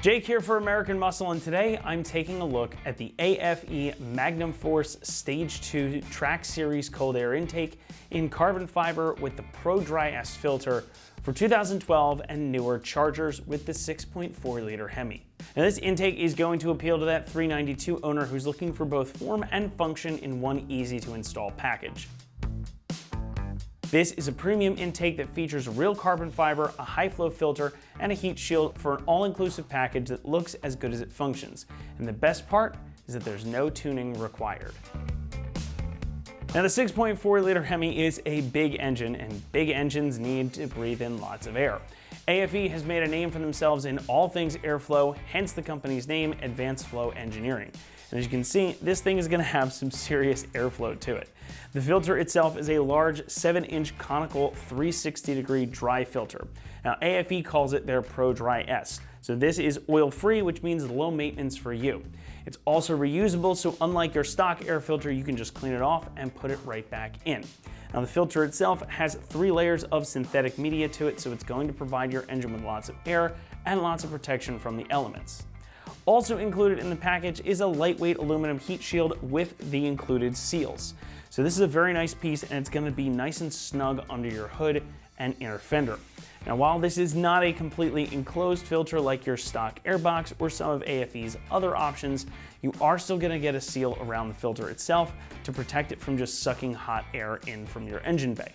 Jake here for American Muscle, and today I'm taking a look at the AFE Magnum Force Stage 2 Track Series Cold Air Intake in carbon fiber with the Pro Dry S filter for 2012 and newer Chargers with the 6.4 liter HEMI. Now this intake is going to appeal to that 392 owner who's looking for both form and function in one easy to install package. This is a premium intake that features real carbon fiber, a high flow filter, and a heat shield for an all-inclusive package that looks as good as it functions. And the best part is that there's no tuning required. Now the 6.4 liter HEMI is a big engine, and big engines need to breathe in lots of air. AFE has made a name for themselves in all things airflow, hence the company's name, Advanced Flow Engineering. And as you can see, this thing is going to have some serious airflow to it. The filter itself is a large 7-inch conical 360-degree dry filter. Now AFE calls it their Pro Dry S. So this is oil-free, which means low maintenance for you. It's also reusable, so unlike your stock air filter, you can just clean it off and put it right back in. Now the filter itself has 3 layers of synthetic media to it, so it's going to provide your engine with lots of air and lots of protection from the elements. Also included in the package is a lightweight aluminum heat shield with the included seals. So this is a very nice piece, and it's going to be nice and snug under your hood and inner fender. Now while this is not a completely enclosed filter like your stock airbox or some of AFE's other options, you are still going to get a seal around the filter itself to protect it from just sucking hot air in from your engine bay.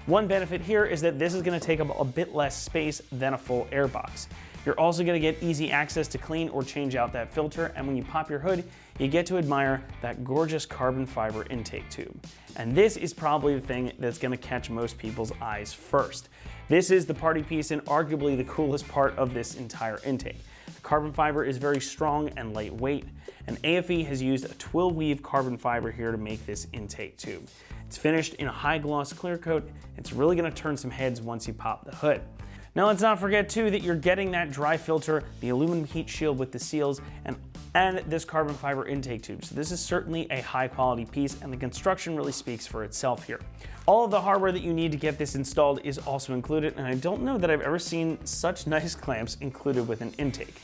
One benefit here is that this is going to take up a bit less space than a full airbox. You're also going to get easy access to clean or change out that filter, and when you pop your hood, you get to admire that gorgeous carbon fiber intake tube. And this is probably the thing that's going to catch most people's eyes first. This is the party piece and arguably the coolest part of this entire intake. The carbon fiber is very strong and lightweight, and AFE has used a twill weave carbon fiber here to make this intake tube. It's finished in a high gloss clear coat. It's really going to turn some heads once you pop the hood. Now let's not forget too that you're getting that dry filter, the aluminum heat shield with the seals, and this carbon fiber intake tube. So this is certainly a high quality piece, and the construction really speaks for itself here. All of the hardware that you need to get this installed is also included, and I don't know that I've ever seen such nice clamps included with an intake.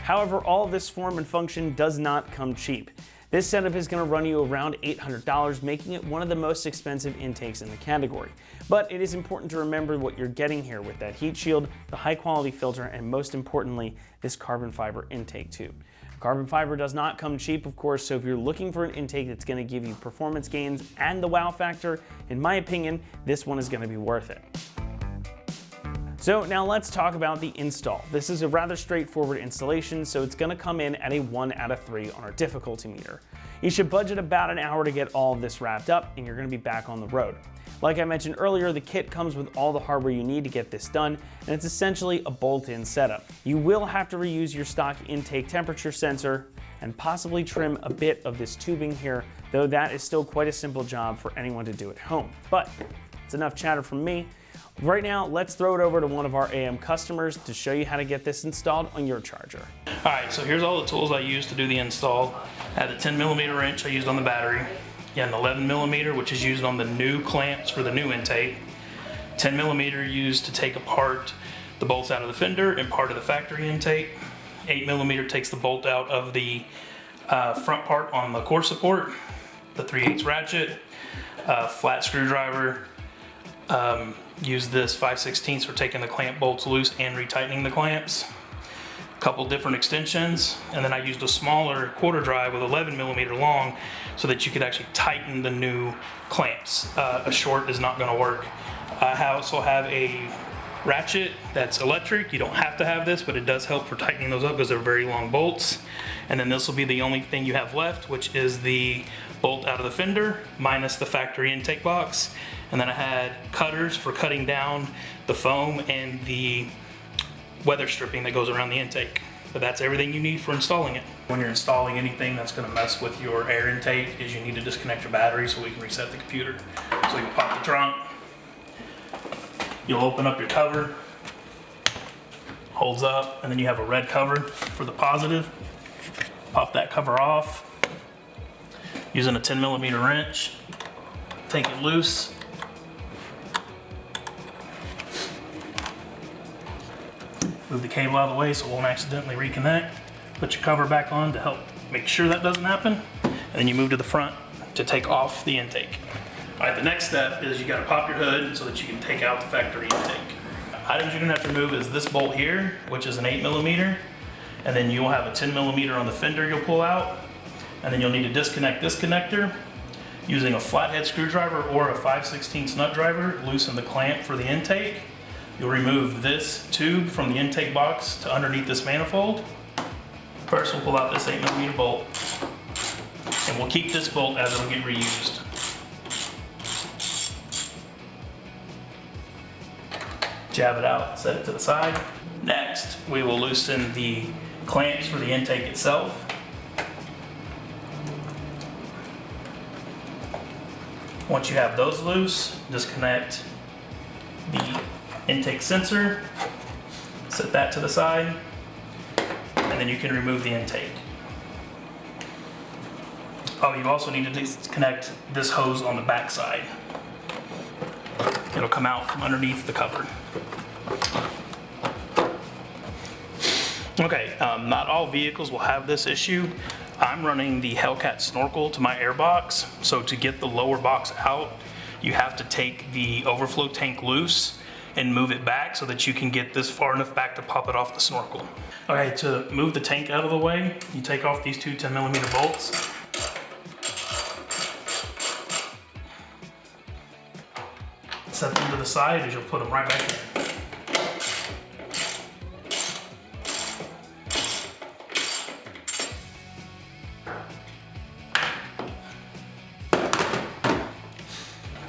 However, all of this form and function does not come cheap. This setup is going to run you around $800, making it one of the most expensive intakes in the category. But it is important to remember what you're getting here with that heat shield, the high quality filter, and most importantly, this carbon fiber intake tube. Carbon fiber does not come cheap, of course, so if you're looking for an intake that's going to give you performance gains and the wow factor, in my opinion, this one is going to be worth it. So now let's talk about the install. This is a rather straightforward installation, so it's going to come in at a 1 out of 3 on our difficulty meter. You should budget about an hour to get all of this wrapped up, and you're going to be back on the road. Like I mentioned earlier, the kit comes with all the hardware you need to get this done, and it's essentially a bolt-in setup. You will have to reuse your stock intake temperature sensor and possibly trim a bit of this tubing here, though that is still quite a simple job for anyone to do at home. But it's enough chatter from me. Right now, let's throw it over to one of our AM customers to show you how to get this installed on your Charger. All right, so here's all the tools I used to do the install. I had the 10mm wrench I used on the battery. Yeah, an 11mm, which is used on the new clamps for the new intake. 10mm used to take apart the bolts out of the fender and part of the factory intake. 8mm takes the bolt out of the front part on the core support. The 3/8 ratchet, flat screwdriver. Use this 5/16 for taking the clamp bolts loose and retightening the clamps. A couple different extensions, and then I used a smaller quarter drive with 11mm long so that you could actually tighten the new clamps. A short is not going to work. I also have a ratchet that's electric. You don't have to have this, but it does help for tightening those up because they're very long bolts. And then this will be the only thing you have left, which is the bolt out of the fender minus the factory intake box. And then I had cutters for cutting down the foam and the weather stripping that goes around the intake. But that's everything you need for installing it. When you're installing anything that's going to mess with your air intake is you need to disconnect your battery so we can reset the computer. So you pop the trunk, you'll open up your cover, holds up, and then you have a red cover for the positive. Pop that cover off using a 10mm wrench. Take it loose. Move the cable out of the way so it won't accidentally reconnect. Put your cover back on to help make sure that doesn't happen. And then you move to the front to take off the intake. All right, the next step is you gotta pop your hood so that you can take out the factory intake. Items you're gonna have to remove is this bolt here, which is an 8mm, and then you'll have a 10mm on the fender you'll pull out, and then you'll need to disconnect this connector using a flathead screwdriver or a 5/16 nut driver. Loosen the clamp for the intake. You'll remove this tube from the intake box to underneath this manifold. First, we'll pull out this 8mm bolt, and we'll keep this bolt as it'll get reused. Jab it out, set it to the side. Next, we will loosen the clamps for the intake itself. Once you have those loose, disconnect the intake sensor, set that to the side, and then you can remove the intake. Oh, you also need to disconnect this hose on the back side. It'll come out from underneath the cover. Okay, not all vehicles will have this issue. I'm running the Hellcat snorkel to my airbox, so to get the lower box out, you have to take the overflow tank loose and move it back so that you can get this far enough back to pop it off the snorkel. Okay, to move the tank out of the way, you take off these two 10mm bolts. Set them to the side as you'll put them right back in.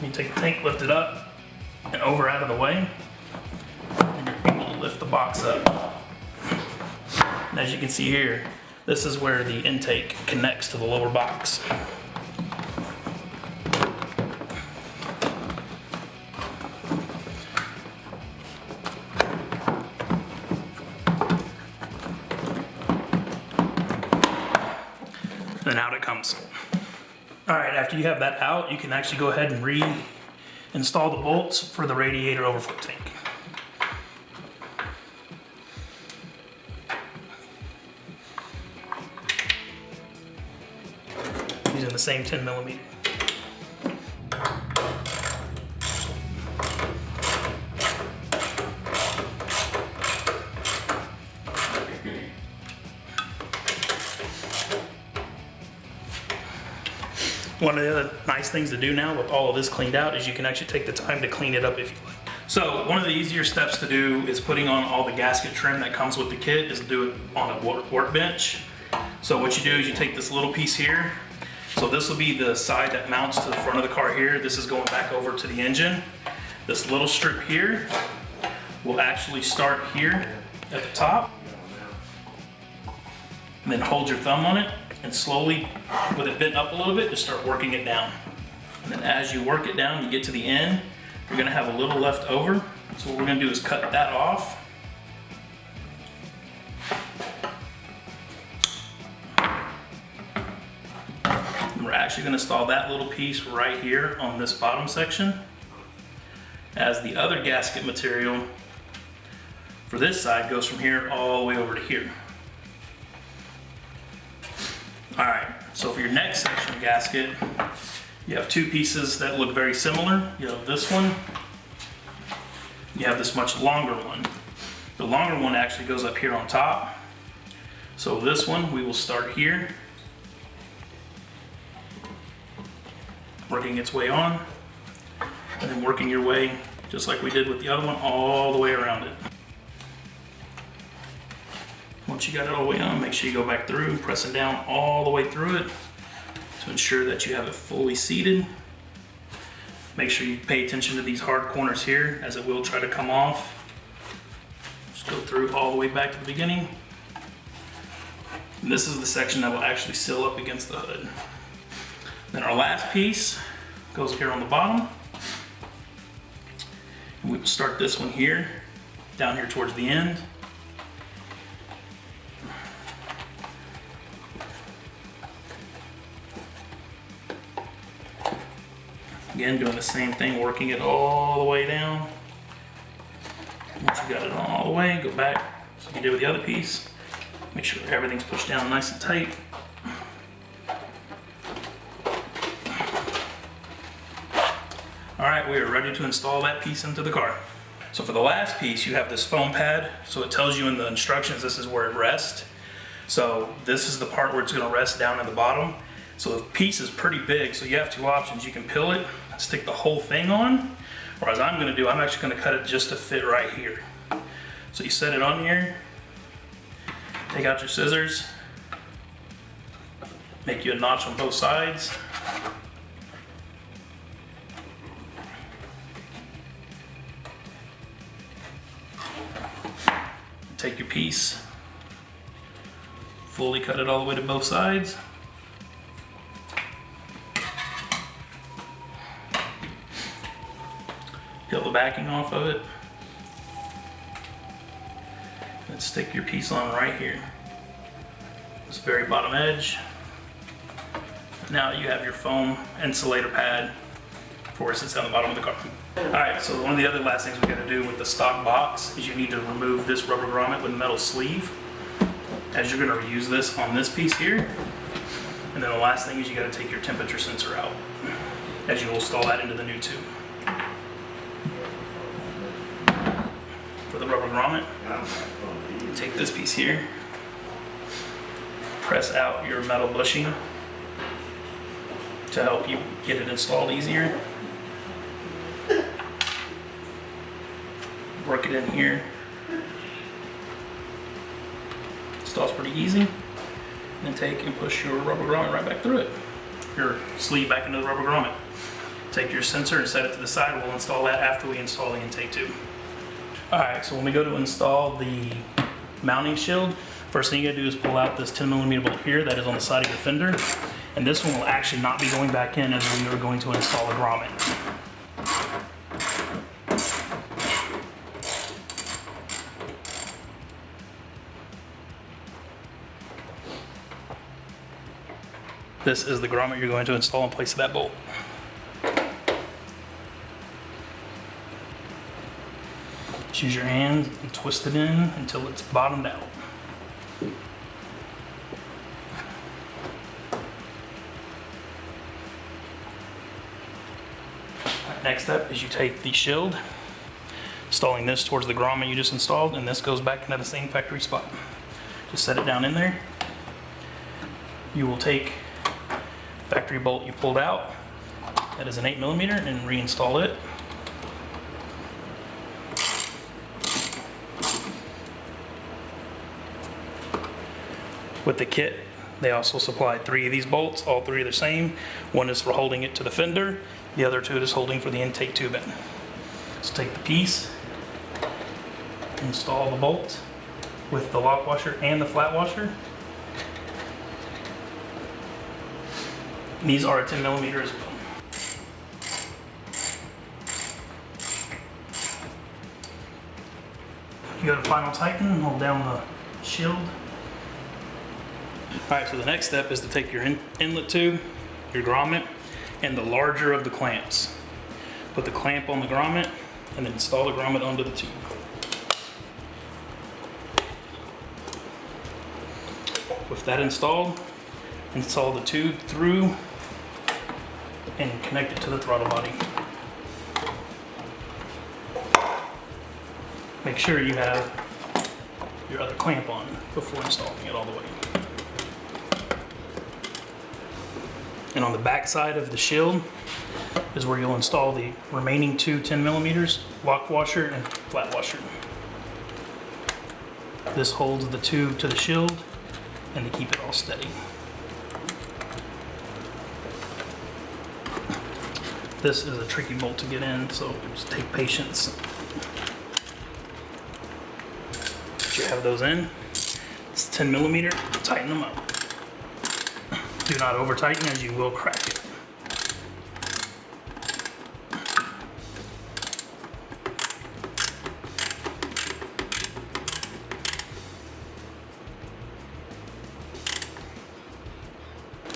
You take the tank, lift it up and over out of the way, and you're able to lift the box up. And as you can see here, this is where the intake connects to the lower box. And out it comes. All right, after you have that out, you can actually go ahead and reinstall the bolts for the radiator overflow tank. Using the same 10mm. One of the other nice things to do now with all of this cleaned out is you can actually take the time to clean it up if you like. So one of the easier steps to do is putting on all the gasket trim that comes with the kit is to do it on a workbench. So what you do is you take this little piece here. So this will be the side that mounts to the front of the car here. This is going back over to the engine. This little strip here will actually start here at the top. And then hold your thumb on it and slowly, with it bent up a little bit, just start working it down. And then as you work it down, you get to the end, you're gonna have a little left over. So what we're gonna do is cut that off. And we're actually gonna install that little piece right here on this bottom section, as the other gasket material for this side goes from here all the way over to here. All right, so for your next section gasket, you have two pieces that look very similar. You have this one, you have this much longer one. The longer one actually goes up here on top. So this one, we will start here, working its way on, and then working your way, just like we did with the other one, all the way around it. Once you got it all the way on, make sure you go back through, pressing down all the way through it to ensure that you have it fully seated. Make sure you pay attention to these hard corners here, as it will try to come off. Just go through all the way back to the beginning. And this is the section that will actually seal up against the hood. Then our last piece goes here on the bottom. And we will start this one here, down here towards the end. Again, doing the same thing, working it all the way down. Once you got it all the way, go back, So you do with the other piece, make sure everything's pushed down nice and tight. All right, we are ready to install that piece into the car. So for the last piece, you have this foam pad. So it tells you in the instructions, this is where it rests. So this is the part where it's gonna rest down at the bottom. So the piece is pretty big, so you have two options. You can peel it, stick the whole thing on, or as I'm gonna do, I'm actually gonna cut it just to fit right here. So you set it on here, take out your scissors, make you a notch on both sides. Take your piece, fully cut it all the way to both sides. Peel the backing off of it. And stick your piece on right here. This very bottom edge. Now you have your foam insulator pad before it sits on the bottom of the car. Alright, so one of the other last things we got to do with the stock box is you need to remove this rubber grommet with metal sleeve, as you're going to reuse this on this piece here. And then the last thing is you got to take your temperature sensor out, as you will install that into the new tube. For the rubber grommet, take this piece here, press out your metal bushing to help you get it installed easier. Work it in here. Installs pretty easy. And then take and push your rubber grommet right back through it. Your sleeve back into the rubber grommet. Take your sensor and set it to the side. We'll install that after we install the intake tube. Alright, so when we go to install the mounting shield, first thing you gotta do is pull out this 10mm bolt here that is on the side of your fender. And this one will actually not be going back in as we are going to install a grommet. This is the grommet you're going to install in place of that bolt. Just use your hand and twist it in until it's bottomed out. Next step is you take the shield, installing this towards the grommet you just installed, and this goes back into the same factory spot. Just set it down in there. You will take the factory bolt you pulled out, that is an 8mm, and reinstall it. With the kit, they also supplied 3 of these bolts, all 3 are the same. One is for holding it to the fender, the other 2 is holding for the intake tube in. So take the piece, install the bolt with the lock washer and the flat washer. And these are a 10mm as well. You go to final tighten, hold down the shield. Alright, so the next step is to take your inlet tube, your grommet, and the larger of the clamps. Put the clamp on the grommet and then install the grommet onto the tube. With that installed, install the tube through and connect it to the throttle body. Make sure you have your other clamp on before installing it all the way. And on the back side of the shield is where you'll install the remaining 2 10mm lock washer and flat washer. This holds the tube to the shield and to keep it all steady. This is a tricky bolt to get in, so just take patience. Once you have those in, it's 10mm, tighten them up. Do not over tighten as you will crack it.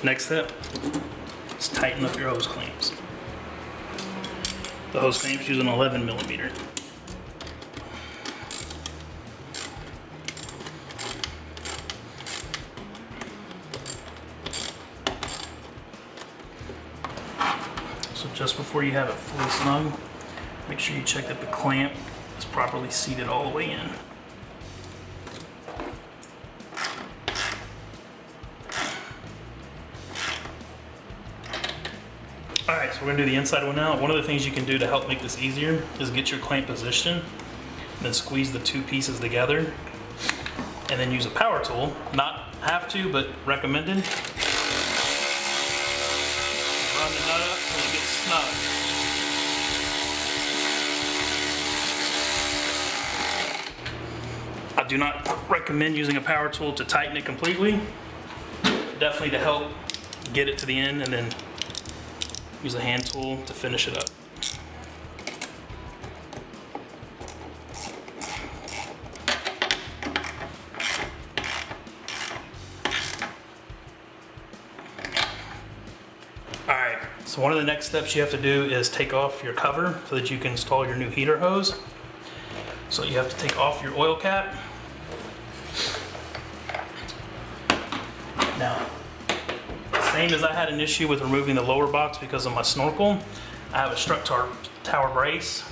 Next step is tighten up your hose clamps. The hose clamps use an 11mm. just before you have it fully snug, make sure you check that the clamp is properly seated all the way in. Alright, so we're going to do the inside one now. One of the things you can do to help make this easier is get your clamp position, and then squeeze the two pieces together, and then use a power tool. Not have to, but recommended. Run the nut up until it gets snug. I do not recommend using a power tool to tighten it completely. Definitely to help get it to the end, and then use a hand tool to finish it up. Alright, so one of the next steps you have to do is take off your cover so that you can install your new heater hose. So you have to take off your oil cap. Now, same as I had an issue with removing the lower box because of my snorkel, I have a strut tower brace,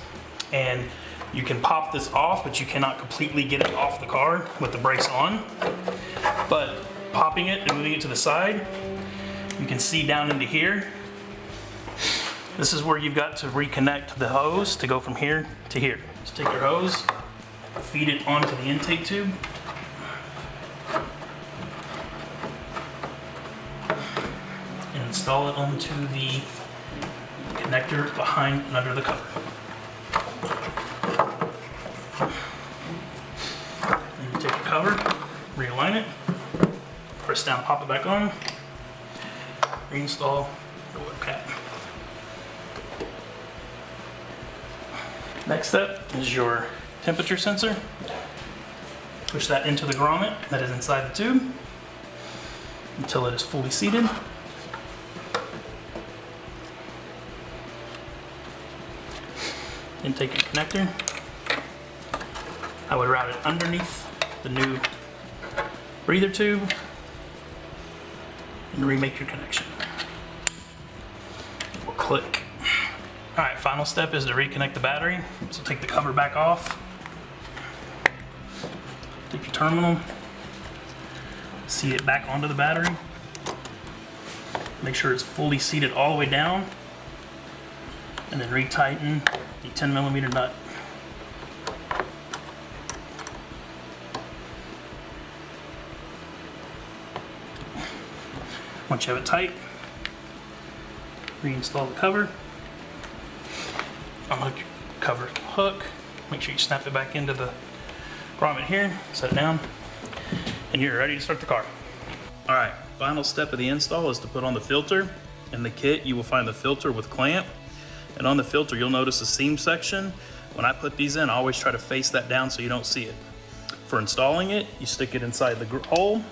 and you can pop this off, but you cannot completely get it off the car with the brace on. But popping it and moving it to the side, you can see down into here. This is where you've got to reconnect the hose to go from here to here. Just take your hose, feed it onto the intake tube. Install it onto the connector behind and under the cover. Then you take the cover, realign it, press down, pop it back on, reinstall the oil cap. Next step is your temperature sensor. Push that into the grommet that is inside the tube until it is fully seated. Intake and connector. I would route it underneath the new breather tube and remake your connection. We'll click. Alright, final step is to reconnect the battery. So take the cover back off. Take your terminal, seat it back onto the battery. Make sure it's fully seated all the way down, and then retighten the 10mm nut. Once you have it tight, reinstall the cover. Unhook your cover hook. Make sure you snap it back into the grommet here, set it down, and you're ready to start the car. All right, final step of the install is to put on the filter. In the kit, you will find the filter with clamp. And on the filter, you'll notice a seam section. When I put these in, I always try to face that down so you don't see it. For installing it, you stick it inside the hole,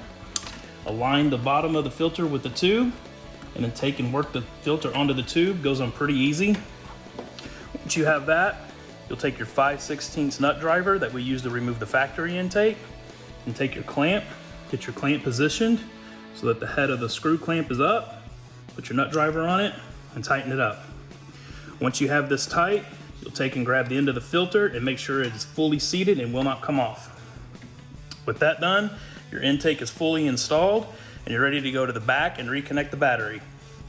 align the bottom of the filter with the tube, and then take and work the filter onto the tube. Goes on pretty easy. Once you have that, you'll take your 5/16 nut driver that we use to remove the factory intake, and take your clamp, get your clamp positioned so that the head of the screw clamp is up, put your nut driver on it, and tighten it up. Once you have this tight, you'll take and grab the end of the filter and make sure it is fully seated and will not come off. With that done, your intake is fully installed and you're ready to go to the back and reconnect the battery.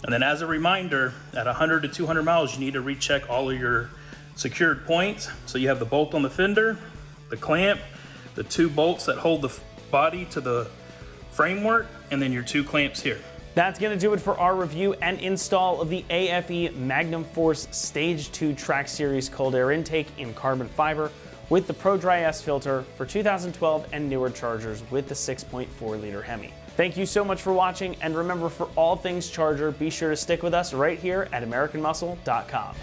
And then as a reminder, at 100 to 200 miles, you need to recheck all of your secured points. So you have the bolt on the fender, the clamp, the two bolts that hold the body to the framework, and then your two clamps here. That's going to do it for our review and install of the AFE Magnum Force Stage 2 Track Series Cold Air Intake in carbon fiber with the Pro Dry S filter for 2012 and newer Chargers with the 6.4 liter HEMI. Thank you so much for watching, and remember, for all things Charger, be sure to stick with us right here at AmericanMuscle.com.